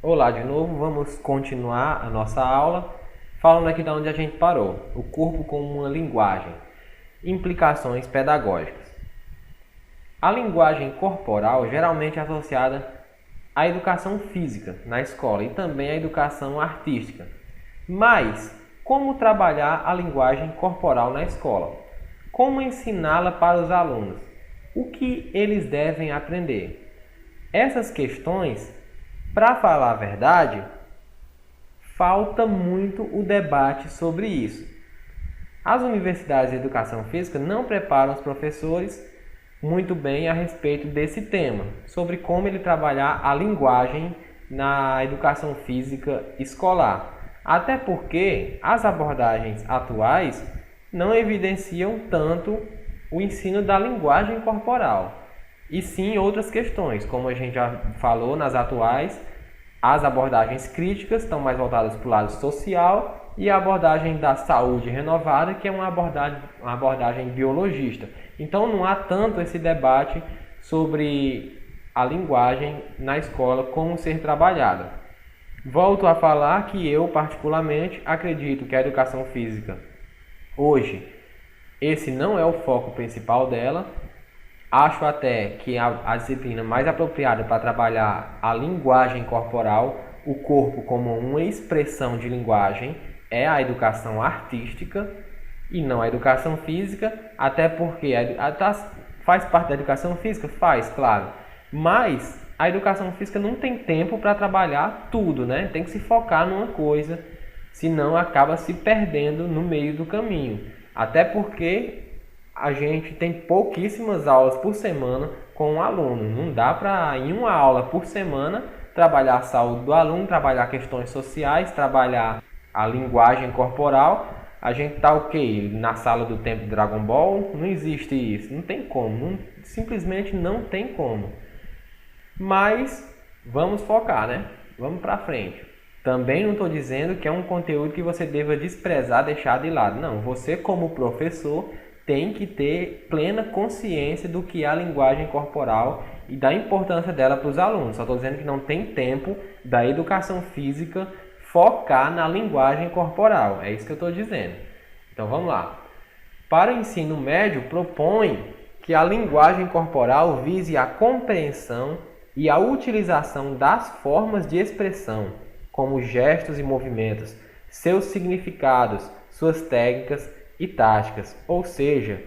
Olá de novo, vamos continuar a nossa aula falando aqui de onde a gente parou. O corpo como uma linguagem, implicações pedagógicas. A linguagem corporal geralmente é associada à educação física na escola e também à educação artística. Mas como trabalhar a linguagem corporal na escola? Como ensiná-la para os alunos? O que eles devem aprender? Essas questões, para falar a verdade, falta muito o debate sobre isso. As universidades de educação física não preparam os professores muito bem a respeito desse tema, sobre como ele trabalhar a linguagem na educação física escolar. Até porque as abordagens atuais não evidenciam tanto o ensino da linguagem corporal, e sim outras questões, como a gente já falou nas atuais, as abordagens críticas estão mais voltadas para o lado social e a abordagem da saúde renovada, que é uma abordagem biologista. Então não há tanto esse debate sobre a linguagem na escola, como ser trabalhada. Volto a falar que eu, particularmente, acredito que a educação física, hoje, esse não é o foco principal dela. Acho até que a disciplina mais apropriada para trabalhar a linguagem corporal, o corpo como uma expressão de linguagem, é a educação artística e não a educação física, até porque faz parte da educação física? Faz, claro. Mas a educação física não tem tempo para trabalhar tudo, né? Tem que se focar numa coisa, senão acaba se perdendo no meio do caminho. Até porque a gente tem pouquíssimas aulas por semana com o aluno. Não dá para, em uma aula por semana, trabalhar a saúde do aluno, trabalhar questões sociais, trabalhar a linguagem corporal. A gente tá o quê? Na sala do tempo de Dragon Ball? Não existe isso. Não tem como. Simplesmente não tem como. Mas vamos focar, né? Vamos para frente. Também não estou dizendo que é um conteúdo que você deva desprezar, deixar de lado. Não, você como professor tem que ter plena consciência do que é a linguagem corporal e da importância dela para os alunos. Só estou dizendo que não tem tempo da educação física focar na linguagem corporal. É isso que eu estou dizendo. Então vamos lá. Para o ensino médio, propõe que a linguagem corporal vise a compreensão e a utilização das formas de expressão, como gestos e movimentos, seus significados, suas técnicas e táticas, ou seja,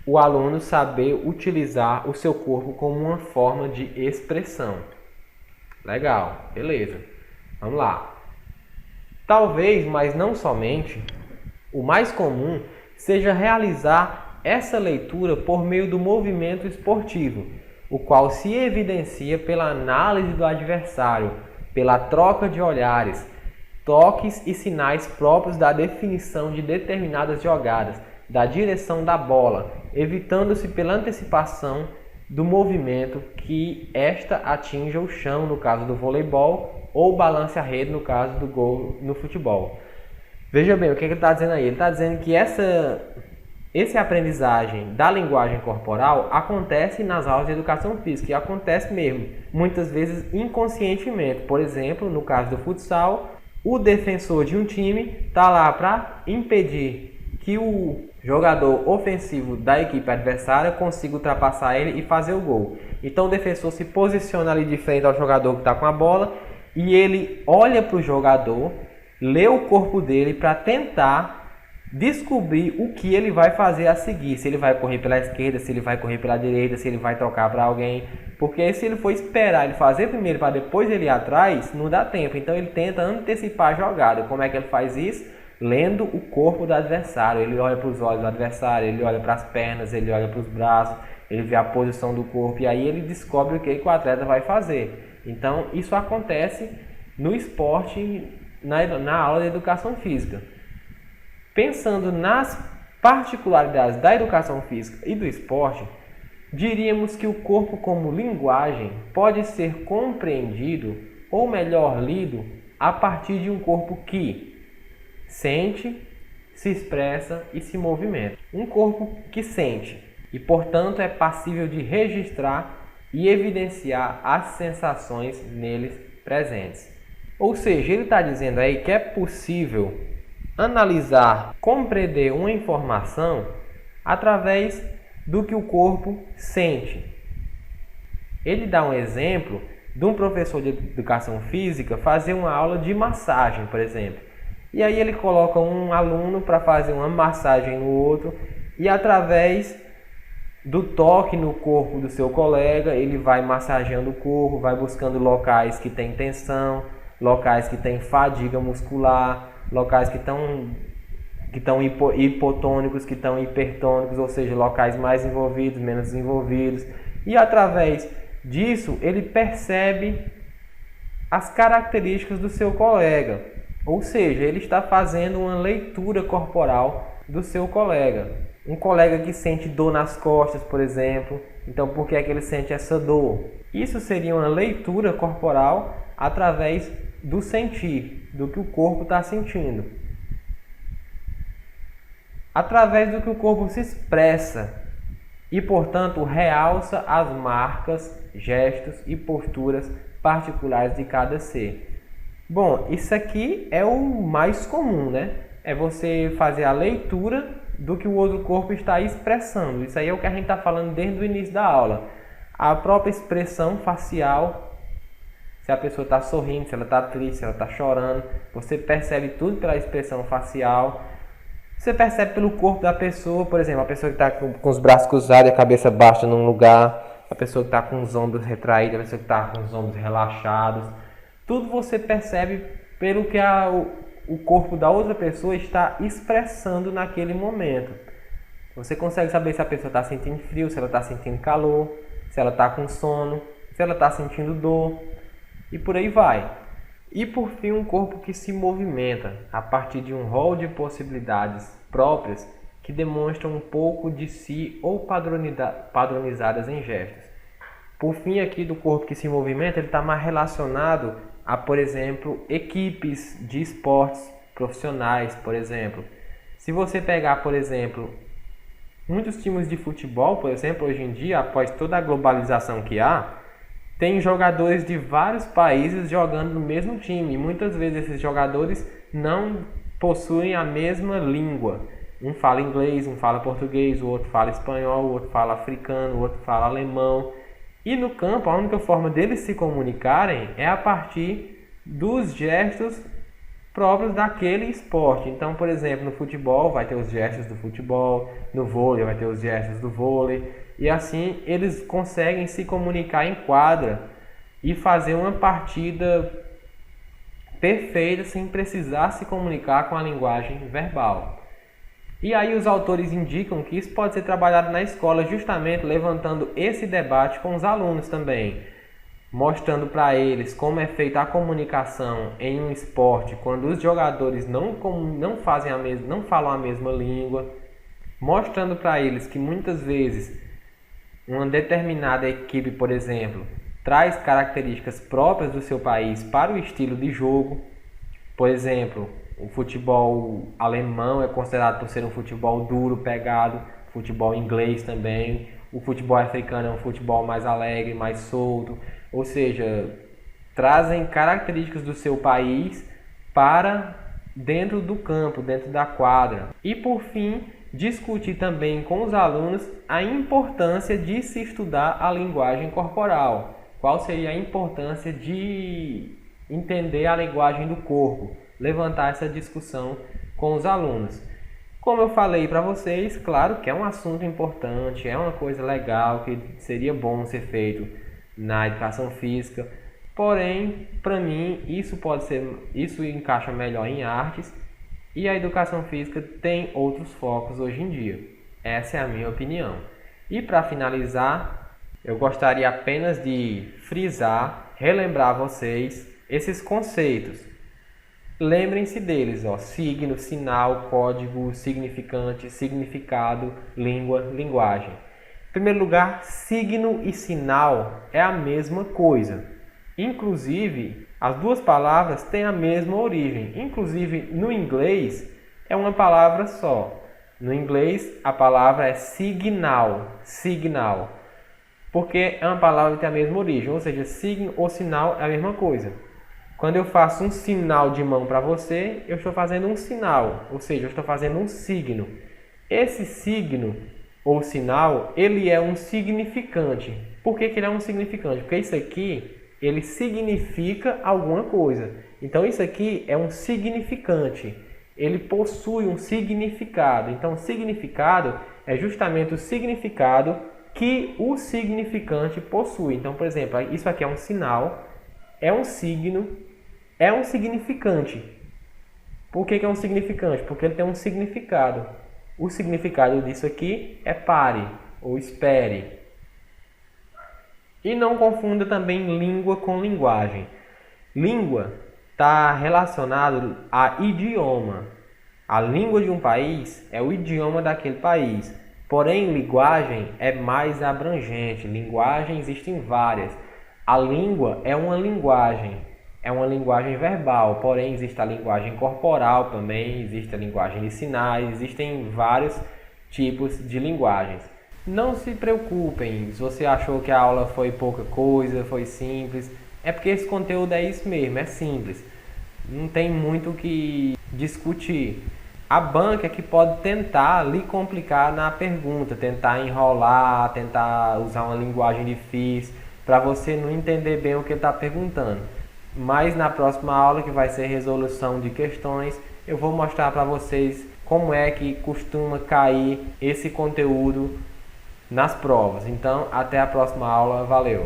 o aluno saber utilizar o seu corpo como uma forma de expressão. Legal, beleza. Vamos lá. Talvez, mas não somente, o mais comum seja realizar essa leitura por meio do movimento esportivo, o qual se evidencia pela análise do adversário, pela troca de olhares, toques e sinais próprios da definição de determinadas jogadas, da direção da bola, evitando-se pela antecipação do movimento que esta atinja o chão, no caso do voleibol, ou balance a rede, no caso do gol no futebol. Veja bem, o que ele está dizendo aí? Ele está dizendo que essa aprendizagem da linguagem corporal acontece nas aulas de educação física, e acontece mesmo, muitas vezes inconscientemente. Por exemplo, no caso do futsal, o defensor de um time está lá para impedir que o jogador ofensivo da equipe adversária consiga ultrapassar ele e fazer o gol. Então o defensor se posiciona ali de frente ao jogador que está com a bola e ele olha para o jogador, lê o corpo dele para tentar descobrir o que ele vai fazer a seguir. Se ele vai correr pela esquerda, se ele vai correr pela direita, se ele vai tocar para alguém. Porque se ele for esperar ele fazer primeiro para depois ele ir atrás, não dá tempo. Então ele tenta antecipar a jogada. Como é que ele faz isso? Lendo o corpo do adversário. Ele olha para os olhos do adversário, ele olha para as pernas, ele olha para os braços, ele vê a posição do corpo e aí ele descobre o que o atleta vai fazer. Então isso acontece no esporte, na aula de educação física. Pensando nas particularidades da educação física e do esporte, diríamos que o corpo como linguagem pode ser compreendido, ou melhor, lido, a partir de um corpo que sente, se expressa e se movimenta. Um corpo que sente e, portanto, é passível de registrar e evidenciar as sensações neles presentes. Ou seja, ele está dizendo aí que é possível analisar, compreender uma informação através do que o corpo sente. Ele dá um exemplo de um professor de educação física fazer uma aula de massagem, por exemplo. E aí ele coloca um aluno para fazer uma massagem no outro e através do toque no corpo do seu colega, ele vai massageando o corpo, vai buscando locais que tem tensão, locais que tem fadiga muscular, locais que estão hipotônicos, que estão hipertônicos, ou seja, locais mais envolvidos, menos envolvidos. E através disso, ele percebe as características do seu colega. Ou seja, ele está fazendo uma leitura corporal do seu colega. Um colega que sente dor nas costas, por exemplo. Então, por que é que ele sente essa dor? Isso seria uma leitura corporal através do sentir, do que o corpo está sentindo. Através do que o corpo se expressa e, portanto, realça as marcas, gestos e posturas particulares de cada ser. Bom, isso aqui é o mais comum, né? É você fazer a leitura do que o outro corpo está expressando. Isso aí é o que a gente está falando desde o início da aula. A própria expressão facial, se a pessoa está sorrindo, se ela está triste, se ela está chorando, você percebe tudo pela expressão facial. Você percebe pelo corpo da pessoa, por exemplo, a pessoa que está com os braços cruzados e a cabeça baixa num lugar, a pessoa que está com os ombros retraídos, a pessoa que está com os ombros relaxados. Tudo você percebe pelo que o corpo da outra pessoa está expressando naquele momento. Você consegue saber se a pessoa está sentindo frio, se ela está sentindo calor, se ela está com sono, se ela está sentindo dor e por aí vai. E por fim, um corpo que se movimenta a partir de um rol de possibilidades próprias que demonstram um pouco de si ou padronizadas em gestos. Por fim, aqui do corpo que se movimenta, ele está mais relacionado a, por exemplo, equipes de esportes profissionais, por exemplo. Se você pegar, por exemplo, muitos times de futebol, por exemplo, hoje em dia, após toda a globalização que há, tem jogadores de vários países jogando no mesmo time. E muitas vezes esses jogadores não possuem a mesma língua. Um fala inglês, um fala português, o outro fala espanhol, o outro fala africano, o outro fala alemão. E no campo, a única forma deles se comunicarem é a partir dos gestos próprios daquele esporte. Então, por exemplo, no futebol vai ter os gestos do futebol, no vôlei vai ter os gestos do vôlei. E assim eles conseguem se comunicar em quadra e fazer uma partida perfeita sem precisar se comunicar com a linguagem verbal. E aí os autores indicam que isso pode ser trabalhado na escola justamente levantando esse debate com os alunos também, mostrando para eles como é feita a comunicação em um esporte quando os jogadores não falam a mesma língua, mostrando para eles que muitas vezes uma determinada equipe, por exemplo, traz características próprias do seu país para o estilo de jogo. Por exemplo, o futebol alemão é considerado por ser um futebol duro, pegado, futebol inglês também. O futebol africano é um futebol mais alegre, mais solto. Ou seja, trazem características do seu país para dentro do campo, dentro da quadra. E por fim, discutir também com os alunos a importância de se estudar a linguagem corporal. Qual seria a importância de entender a linguagem do corpo? Levantar essa discussão com os alunos. Como eu falei para vocês, claro que é um assunto importante, é uma coisa legal que seria bom ser feito na educação física. Porém, para mim, isso encaixa melhor em artes. E a educação física tem outros focos hoje em dia. Essa é a minha opinião. E para finalizar, eu gostaria apenas de frisar, relembrar vocês esses conceitos. Lembrem-se deles, signo, sinal, código, significante, significado, língua, linguagem. Em primeiro lugar, signo e sinal é a mesma coisa. Inclusive, as duas palavras têm a mesma origem. Inclusive, no inglês, é uma palavra só. No inglês, a palavra é signal. Porque é uma palavra que tem a mesma origem. Ou seja, signo ou sinal é a mesma coisa. Quando eu faço um sinal de mão para você, eu estou fazendo um sinal, ou seja, eu estou fazendo um signo. Esse signo ou sinal, ele é um significante. Por que que ele é um significante? Porque isso aqui, ele significa alguma coisa. Então isso aqui é um significante. Ele possui um significado. Então significado é justamente o significado que o significante possui. Então, por exemplo, isso aqui é um sinal, é um signo, é um significante. Por que que é um significante? Porque ele tem um significado. O significado disso aqui é pare ou espere. E não confunda também língua com linguagem. Língua está relacionado a idioma. A língua de um país é o idioma daquele país. Porém, linguagem é mais abrangente. Linguagem existem várias. A língua é uma linguagem verbal. Porém, existe a linguagem corporal também, existe a linguagem de sinais, existem vários tipos de linguagens. Não se preocupem se você achou que a aula foi pouca coisa, foi simples. É porque esse conteúdo é isso mesmo, é simples. Não tem muito o que discutir. A banca é que pode tentar lhe complicar na pergunta, tentar enrolar, tentar usar uma linguagem difícil, para você não entender bem o que ele está perguntando. Mas na próxima aula, que vai ser resolução de questões, eu vou mostrar para vocês como é que costuma cair esse conteúdo nas provas. Então, até a próxima aula. Valeu!